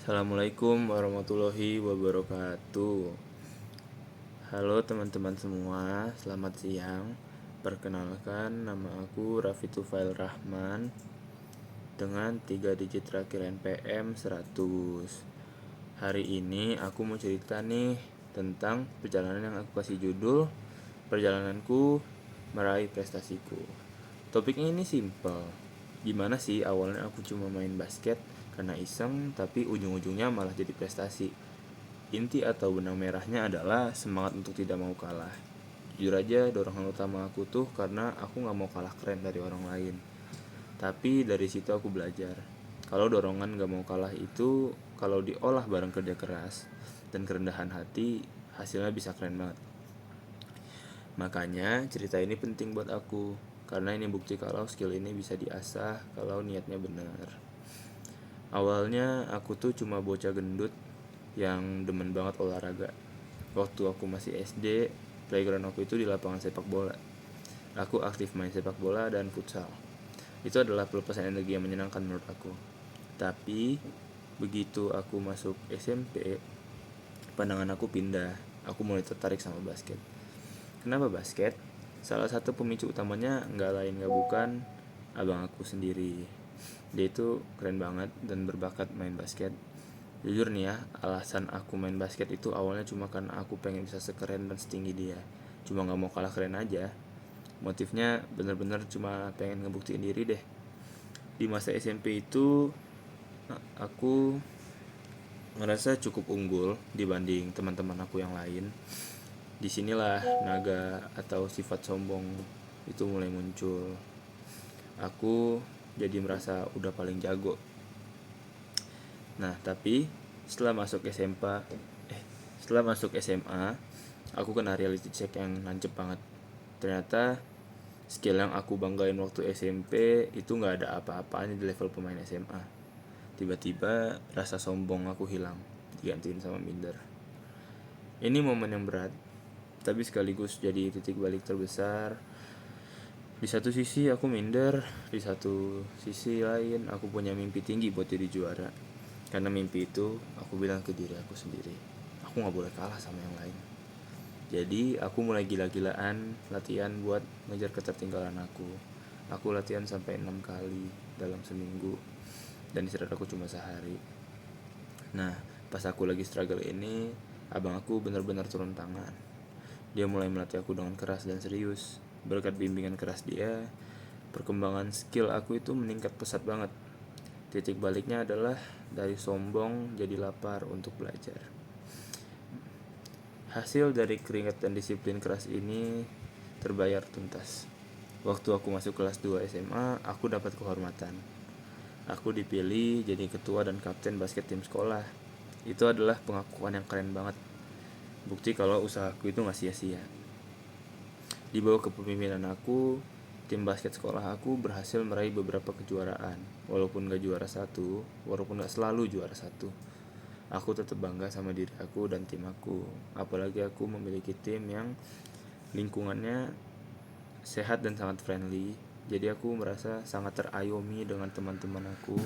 Assalamualaikum warahmatullahi wabarakatuh. Halo teman-teman semua, selamat siang. Perkenalkan, nama aku Raffi Tufail Rahman dengan 3 digit terakhir NPM 100. Hari ini aku mau cerita nih tentang perjalanan yang aku kasih judul Perjalananku Meraih Prestasiku. Topiknya ini simple. Gimana sih awalnya aku cuma main basket karena iseng, tapi ujung-ujungnya malah jadi prestasi. Inti atau benang merahnya adalah semangat untuk tidak mau kalah. Jujur aja, dorongan utama aku tuh karena aku gak mau kalah keren dari orang lain. Tapi dari situ aku belajar kalau dorongan gak mau kalah itu kalau diolah bareng kerja keras dan kerendahan hati, hasilnya bisa keren banget. Makanya cerita ini penting buat aku, karena ini bukti kalau skill ini bisa diasah kalau niatnya benar. Awalnya aku tuh cuma bocah gendut yang demen banget olahraga. Waktu aku masih SD, playground aku itu di lapangan sepak bola. Aku aktif main sepak bola dan futsal. Itu adalah pelepasan energi yang menyenangkan menurut aku. Tapi begitu aku masuk SMP, pandangan aku pindah. Aku mulai tertarik sama basket. Kenapa basket? Salah satu pemicu utamanya nggak lain nggak bukan abang aku sendiri. Dia itu keren banget dan berbakat main basket. Jujur nih ya, alasan aku main basket itu awalnya cuma karena aku pengen bisa sekeren dan setinggi dia. Cuma nggak mau kalah keren aja. Motifnya bener-bener cuma pengen ngebuktiin diri deh. Di masa SMP itu aku ngerasa cukup unggul dibanding teman-teman aku yang lain. Disinilah naga atau sifat sombong itu mulai muncul. Aku jadi merasa udah paling jago. Nah, tapi setelah masuk SMA, aku kena reality check yang nancep banget. Ternyata skill yang aku banggain waktu SMP itu nggak ada apa-apanya di level pemain SMA. Tiba-tiba rasa sombong aku hilang, digantiin sama minder. Ini momen yang berat, tapi sekaligus jadi titik balik terbesar. Di satu sisi aku minder, di satu sisi lain aku punya mimpi tinggi buat jadi juara. Karena mimpi itu aku bilang ke diri aku sendiri, aku gak boleh kalah sama yang lain. Jadi aku mulai gila-gilaan latihan buat ngejar ketertinggalan aku. Aku latihan sampai 6 kali dalam seminggu, dan istirahat aku cuma sehari. Nah, pas aku lagi struggle ini, abang aku benar-benar turun tangan. Dia mulai melatih aku dengan keras dan serius. Berkat bimbingan keras dia, perkembangan skill aku itu meningkat pesat banget. Titik baliknya adalah dari sombong jadi lapar untuk belajar. Hasil dari keringat dan disiplin keras ini terbayar tuntas. Waktu aku masuk kelas 2 SMA, aku dapat kehormatan. Aku dipilih jadi ketua dan kapten basket tim sekolah. Itu adalah pengakuan yang keren banget. Bukti kalau usahaku itu gak sia-sia. Di bawah kepemimpinan aku, tim basket sekolah aku berhasil meraih beberapa kejuaraan. Walaupun gak juara satu, walaupun gak selalu juara satu, aku tetap bangga sama diri aku dan tim aku. Apalagi aku memiliki tim yang lingkungannya sehat dan sangat friendly. Jadi aku merasa sangat terayomi dengan teman-teman aku,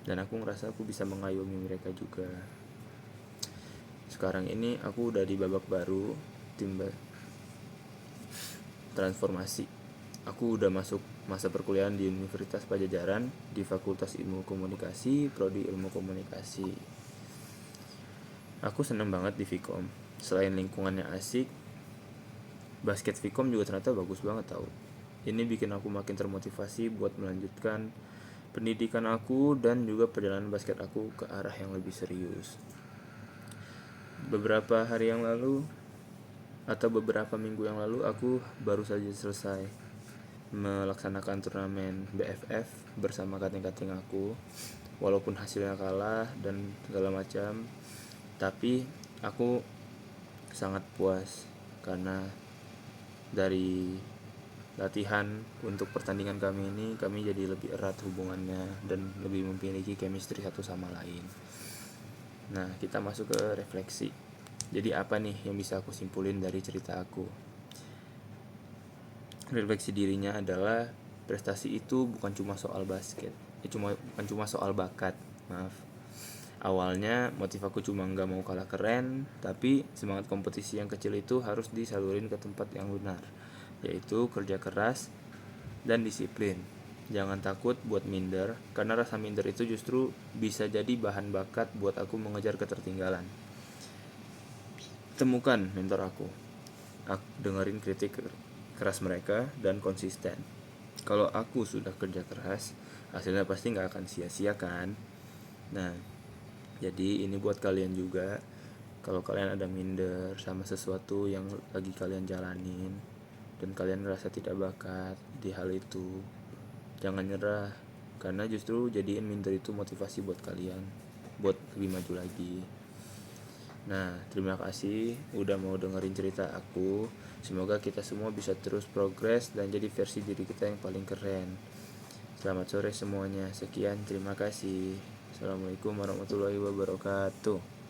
dan aku merasa aku bisa mengayomi mereka juga. Sekarang ini aku udah di babak baru, tim transformasi. Aku udah masuk masa perkuliahan di Universitas Pajajaran di Fakultas Ilmu Komunikasi, Prodi Ilmu Komunikasi. Aku seneng banget di Vkom. Selain lingkungannya asik, basket Vkom juga ternyata bagus banget tau. Ini bikin aku makin termotivasi buat melanjutkan pendidikan aku dan juga perjalanan basket aku ke arah yang lebih serius. Beberapa minggu yang lalu aku baru saja selesai melaksanakan turnamen BFF bersama kating-kating aku. Walaupun hasilnya kalah dan segala macam, tapi aku sangat puas karena dari latihan untuk pertandingan kami ini, kami jadi lebih erat hubungannya dan lebih memiliki chemistry satu sama lain. Nah, kita masuk ke refleksi. Jadi apa nih yang bisa aku simpulin dari cerita aku? Refleksi dirinya adalah prestasi itu bukan cuma soal basket, bukan cuma soal bakat, maaf. Awalnya motif aku cuma nggak mau kalah keren, tapi semangat kompetisi yang kecil itu harus disalurin ke tempat yang benar, yaitu kerja keras dan disiplin. Jangan takut buat minder, karena rasa minder itu justru bisa jadi bahan bakat buat aku mengejar ketertinggalan. Temukan mentor aku dengerin kritik keras mereka dan konsisten. Kalau aku sudah kerja keras, hasilnya pasti nggak akan sia-sia kan. Nah, jadi ini buat kalian juga. Kalau kalian ada minder sama sesuatu yang lagi kalian jalanin dan kalian merasa tidak bakat di hal itu, jangan nyerah, karena justru jadiin minder itu motivasi buat kalian buat lebih maju lagi. Nah, terima kasih udah mau dengerin cerita aku. Semoga kita semua bisa terus progres dan jadi versi diri kita yang paling keren. Selamat sore semuanya. Sekian, terima kasih. Assalamualaikum warahmatullahi wabarakatuh.